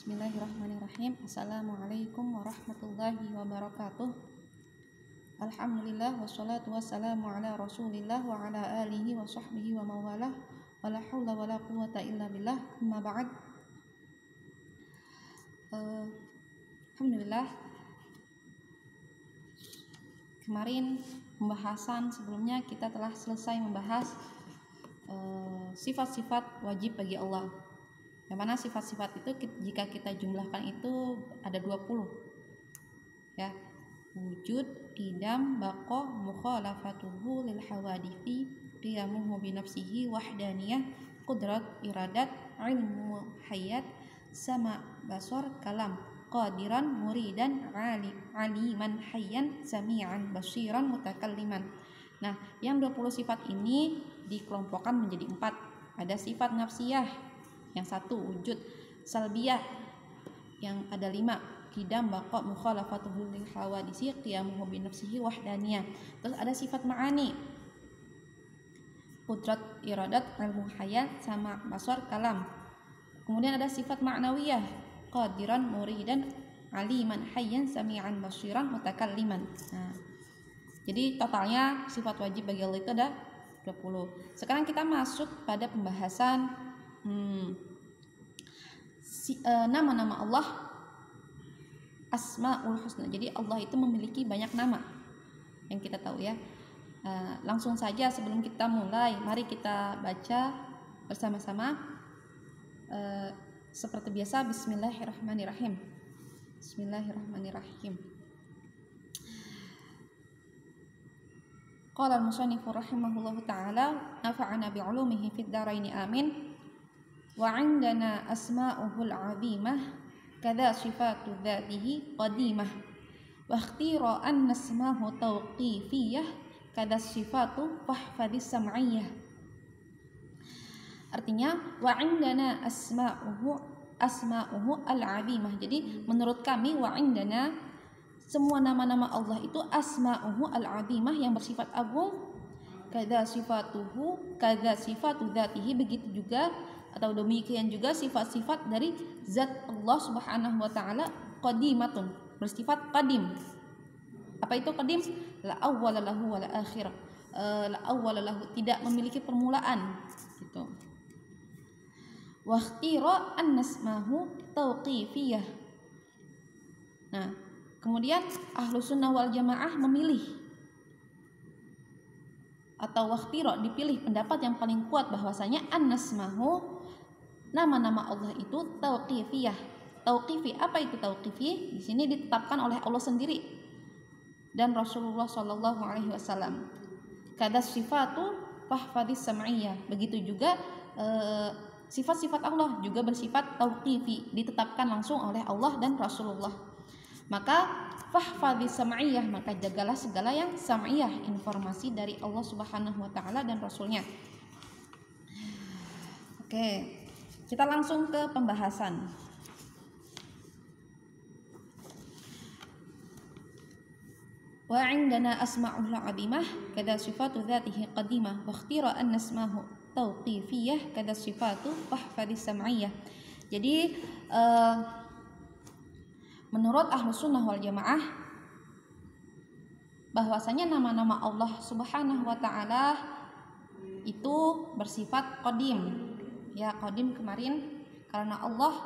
Bismillahirrahmanirrahim. Assalamualaikum warahmatullahi wabarakatuh. Alhamdulillah wassalatu wassalamu ala Rasulillah wa ala alihi wa sahbihi wa mawalah. Wala haula wala quwata illa billah. Amma ba'd. Alhamdulillah. Kemarin pembahasan sebelumnya kita telah selesai membahas sifat-sifat wajib bagi Allah. Yang mana sifat-sifat itu jika kita jumlahkan itu ada 20. Ya. Wujud, qidam, baqa, mukhalafatuhu lil hawadithi, qiyamuhu bi nafsihi, wahdaniyah, qudrat, iradat, ilmu, hayat, sama, basar, kalam, qadiran, muridan, aliman, hayyan, sami'an, basiran, mutakalliman. Nah, yang 20 sifat ini dikelompokkan menjadi 4. Ada sifat nafsiyah, yang 1 wujud, salbiyah yang ada 5, qidam, baqa, mukhalafatuhu lil hawadisi, qiyamuhu bi nafsihi, wahdaniyah. Terus ada sifat ma'ani, qudrat, iradat, ilmu, hayat, sama, basar, kalam. Kemudian ada sifat ma'nawiyah, qadiran, muridan, aliman, hayyan, sami'an, basiran, mutakalliman. Nah, jadi totalnya sifat wajib bagi Allah itu ada 20. Sekarang kita masuk pada pembahasan nama-nama Allah, Asmaul Husna. Jadi Allah itu memiliki banyak nama yang kita tahu ya. Langsung saja sebelum kita mulai, mari kita baca bersama-sama. Seperti biasa, Bismillahirrahmanirrahim. Bismillahirrahmanirrahim. Qala al-musannifu rahimahullahu ta'ala, nafa'ana bi'ulumihi fid dharaini amin. Wa 'indana asma'uhul 'azimah, kadza sifatu dzatihi qadimah. Wa ikhtira an nasmahu tauqifiyah, kadza sifatu fahfadhis sam'iyyah. Artinya wa 'indana asma'uhu al-'azimah. Jadi menurut kami wa 'indana, semua nama-nama Allah itu asma'uhu al-'azimah yang bersifat agung, kadza sifatuhu, kadza sifatu dzatihi, begitu juga atau demikian juga sifat-sifat dari zat Allah Subhanahu wa taala qadimatun, bersifat qadim. Apa itu qadim? La awwala lahu wa la akhir. La awwala lahu, tidak memiliki permulaan gitu. Wa ikhtira an nasmahu tauqifiyah. Nah, kemudian Ahlus Sunnah wal Jamaah memilih atau wakhtiro, dipilih pendapat yang paling kuat bahwasanya an-nasmahu, nama-nama Allah itu tauqifiyah. Tauqifi, apa itu tauqifi? Di sini ditetapkan oleh Allah sendiri dan Rasulullah sallallahu alaihi wasallam. Kada sifatu fahfadhis sam'iyyah. Begitu juga sifat-sifat Allah juga bersifat tauqifi, ditetapkan langsung oleh Allah dan Rasulullah. Maka fahfadhis sam'iyyah, maka jagalah segala yang sam'iyah, informasi dari Allah Subhanahu wa taala dan Rasulnya. Oke, kita langsung ke pembahasan. Wa 'indana asma'ul 'azimah, kadza sifatu dzatihi qadimah, wa ikhtira an nasmahu tauqifiyah, kadza sifatu fahfadhis sam'iyyah. Jadi menurut Ahlus Sunnah wal Jamaah bahwasanya nama-nama Allah Subhanahu wa taala itu bersifat qadim. Ya, qadim kemarin karena Allah,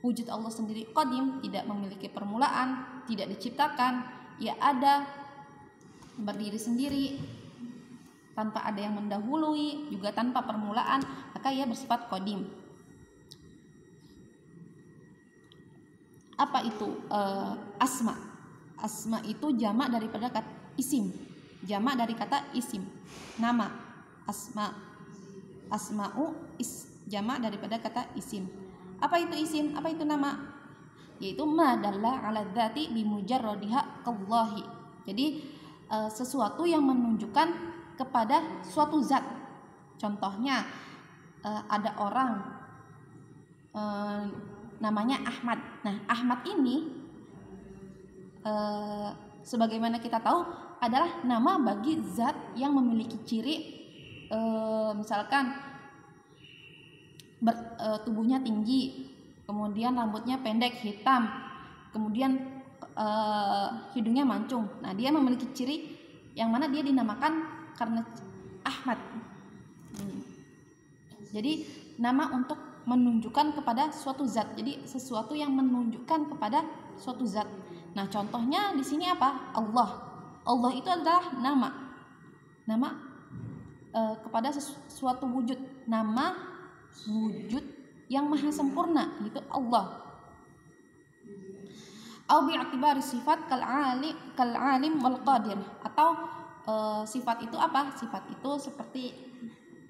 wujud Allah sendiri qadim, tidak memiliki permulaan, tidak diciptakan, ia ada, berdiri sendiri tanpa ada yang mendahului, juga tanpa permulaan, maka ia bersifat qadim. Apa itu asma? Asma itu jamak daripada kata isim. Jamak dari kata isim, nama. Asma'u jamak daripada kata isim. Apa itu isim? Apa itu nama? Yaitu ma dalla 'ala dzati bi mujarradiha qallahi. Jadi sesuatu yang menunjukkan kepada suatu zat. Contohnya ada orang namanya Ahmad. Nah, Ahmad ini sebagaimana kita tahu adalah nama bagi zat yang memiliki ciri misalkan tubuhnya tinggi, kemudian rambutnya pendek hitam, kemudian hidungnya mancung. Nah, dia memiliki ciri yang mana dia dinamakan karena Ahmad. Jadi nama untuk menunjukkan kepada suatu zat. Jadi sesuatu yang menunjukkan kepada suatu zat. Nah, contohnya di sini apa? Allah. Allah itu adalah nama. Nama kepada suatu wujud. Nama wujud yang maha sempurna, yaitu Allah. Au bi'tibari sifat kal alim wal qadir, atau sifat itu apa? Sifat itu seperti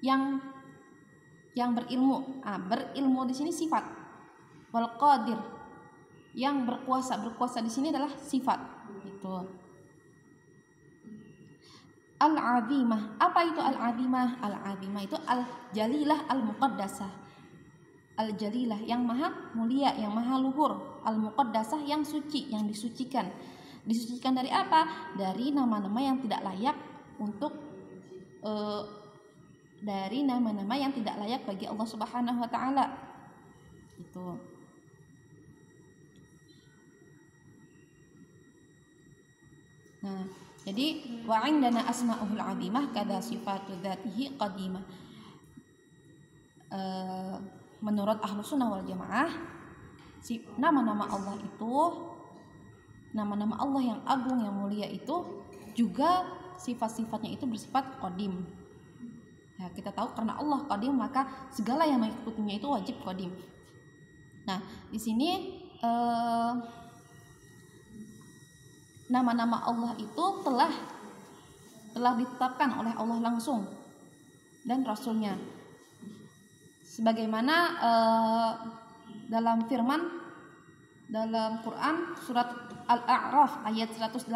yang berilmu. Berilmu di sini sifat. Wal qadir, yang berkuasa. Berkuasa di sini adalah sifat. Itu. Al-azimah. Apa itu al-azimah? Al-azimah itu al-jalilah al-muqaddasah. Al-jalilah yang maha mulia, yang maha luhur. Al-muqaddasah yang suci, yang disucikan. Disucikan dari apa? Dari nama-nama yang tidak layak untuk dari nama-nama yang tidak layak bagi Allah Subhanahu wa taala. Itu. Nah, jadi wa indana asma'uhul 'azimah kada sifatu dzatihi qadimah. Menurut Ahlus Sunnah wal Jamaah, nama-nama Allah itu, nama-nama Allah yang agung yang mulia itu juga sifat-sifatnya itu bersifat qadim. Ya, kita tahu karena Allah qadim, maka segala yang mengikutinya itu wajib qadim. Nah, di sini nama-nama Allah itu telah ditetapkan oleh Allah langsung dan Rasulnya. Sebagaimana dalam firman dalam Quran surat Al-A'raf ayat 180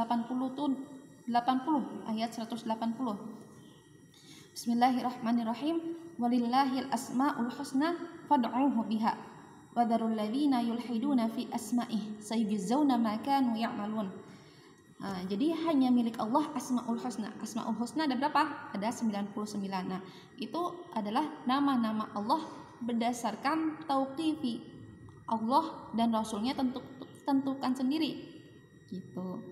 ayat 180. Bismillahirrahmanirrahim. Walillahil asmaul husna fad'uhu biha wa dzarul ladzina yulhiduna fi asma'ihi sayujzauna ma kanu ya'malun. Jadi hanya milik Allah asmaul husna. Asmaul husna ada berapa? Ada 99. Nah, itu adalah nama-nama Allah berdasarkan tauqifi Allah dan Rasulnya tentukan sendiri gitu.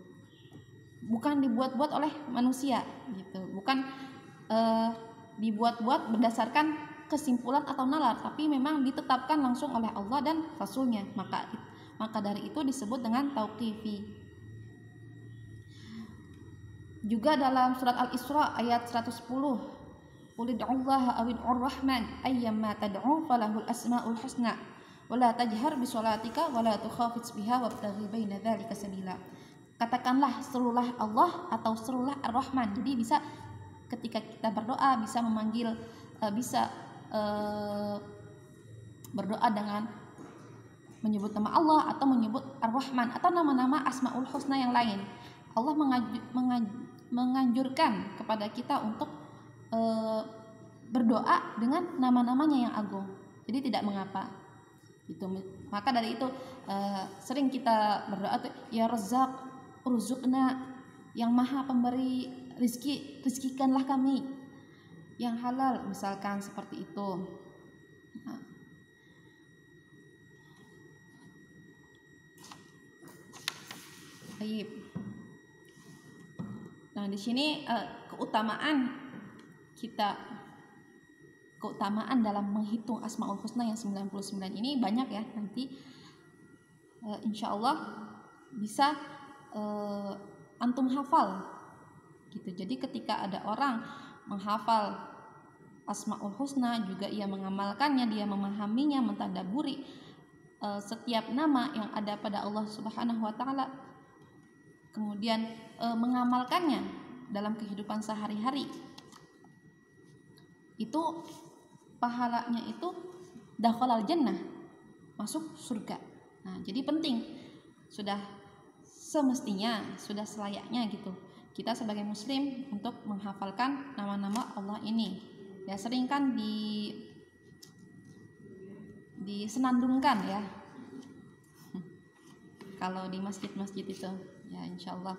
Bukan dibuat-buat oleh manusia gitu. Bukan dibuat-buat berdasarkan kesimpulan atau nalar, tapi memang ditetapkan langsung oleh Allah dan Rasulnya. Maka dari itu disebut dengan tauqifi. Juga dalam surat Al-Isra ayat 110, Qulid'ullaha awid'ur rahman ayyamma tad'u falahul asma'ul husna wa la tajhar bi sholatika wa la tukhafit biha wabtaghi baina dzalika sabila. Katakanlah serulah Allah atau serulah Ar-Rahman. Jadi bisa ketika kita berdoa bisa memanggil berdoa dengan menyebut nama Allah atau menyebut Ar-Rahman atau nama-nama Asmaul Husna yang lain. Allah menganjurkan kepada kita untuk berdoa dengan nama-namanya yang agung. Jadi tidak mengapa. Gitu. Maka dari itu sering kita berdoa tuh, ya Razzaq urzuqna, yang maha pemberi rizki, rizkikanlah kami yang halal, misalkan seperti itu. Baik. Nah, di sini keutamaan dalam menghitung Asmaul Husna yang 99 ini banyak ya. Nanti insya Allah bisa antum hafal gitu. Jadi ketika ada orang menghafal Asmaul Husna, juga ia mengamalkannya, dia memahaminya, mentadaburi setiap nama yang ada pada Allah Subhanahu wa taala, kemudian mengamalkannya dalam kehidupan sehari-hari, itu pahalanya itu dakhalal jannah, masuk surga. Nah, jadi penting, sudah semestinya, sudah selayaknya gitu kita sebagai muslim untuk menghafalkan nama-nama Allah ini. Ya, sering kan disenandungkan ya kalau di masjid-masjid itu ya, insyaallah.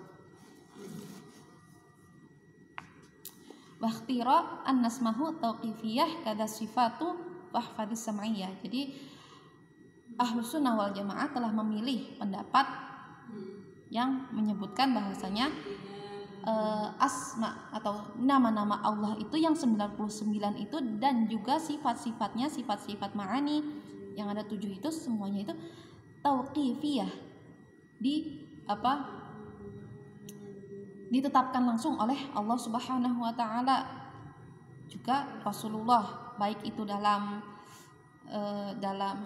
Waqtira an-nasmahu tauqifiyah kada sifatu wahfadis sam'iyah. Jadi Ahlus Sunnah wal Jamaah telah memilih pendapat yang menyebutkan bahwasanya asma atau nama-nama Allah itu yang 99 itu, dan juga sifat-sifatnya, sifat-sifat ma'ani yang ada 7 itu semuanya itu tauqifiyah, ditetapkan langsung oleh Allah Subhanahu wa taala, juga Rasulullah, baik itu dalam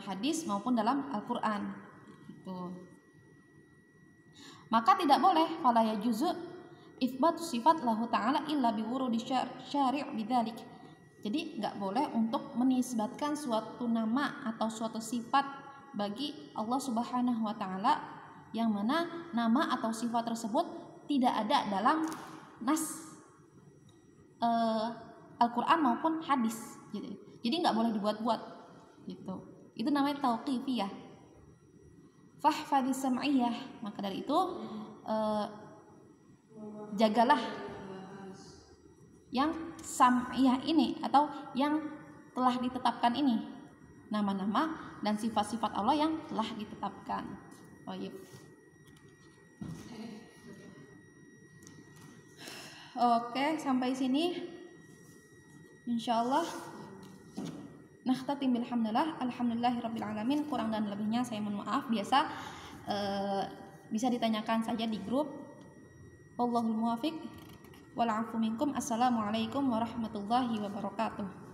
hadis maupun dalam Al-Qur'an gitu. Maka tidak boleh fala yajuzu itsbat sifat lahu ta'ala illa biwurudi syari' bidzalik. Jadi enggak boleh untuk menisbatkan suatu nama atau suatu sifat bagi Allah Subhanahu wa taala yang mana nama atau sifat tersebut tidak ada dalam nas Al-Qur'an maupun hadis gitu. Jadi enggak boleh dibuat-buat gitu. Itu namanya tauqifiyah. Fahfadhi sam'iyah. Maka dari itu jagalah yang sam'iyah ini atau yang telah ditetapkan ini, nama-nama dan sifat-sifat Allah yang telah ditetapkan. Baik. Oke, sampai sini insyaallah. Nakhtatim bilhamdulillah, alhamdulillahirabbil alamin. Kurang dan lebihnya saya mohon maaf. Biasa bisa ditanyakan saja di grup. Wallahul muwaffiq wal 'afu minkum. Assalamualaikum warahmatullahi wabarakatuh.